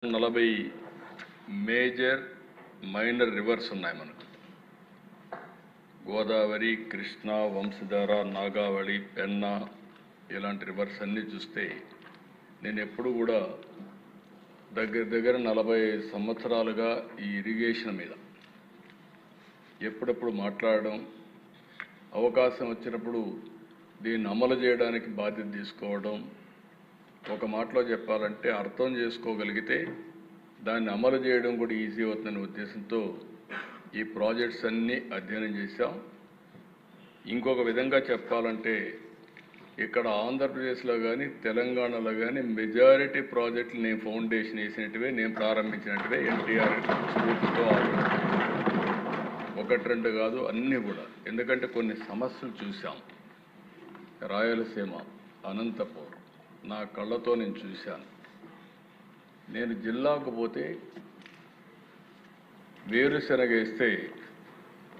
40 major minor reverse ఉన్నాయి మనకు. గోదావరి, కృష్ణా, వంశధార, నాగావళి, పెన్నా ఇలాంటి రివర్స్ అన్నీ చూస్తే నేను ఎప్పుడు కూడా దగ్గర 40 సంవత్సరాలుగా ఈ ఇరిగేషన్ మీద ఎప్పుడప్పుడు మాట్లాడడం, అవకాశం వచ్చినప్పుడు దీన్ని అమలు చేయడానికి బాధ్యత తీసుకోవడం, ఒక మాటలో చెప్పాలంటే అర్థం చేసుకోగలిగితే దాన్ని అమలు చేయడం కూడా ఈజీ అవుతుందనే ఉద్దేశంతో ఈ ప్రాజెక్ట్స్ అన్నీ అధ్యయనం చేశాం. ఇంకొక విధంగా చెప్పాలంటే ఇక్కడ ఆంధ్రప్రదేశ్లో కానీ తెలంగాణలో కానీ మెజారిటీ ప్రాజెక్టులు నేను ఫౌండేషన్ వేసినట్టువే, నేను ప్రారంభించినట్టువే ఎన్టీఆర్ స్ఫూర్తితో ఒకటి రెండు కాదు అన్నీ కూడా. ఎందుకంటే కొన్ని సమస్యలు చూసాం. రాయలసీమ, అనంతపూర్ నా కళ్ళతో నేను చూశాను. నేను జిల్లాకు పోతే వేరుశనగ వేస్తే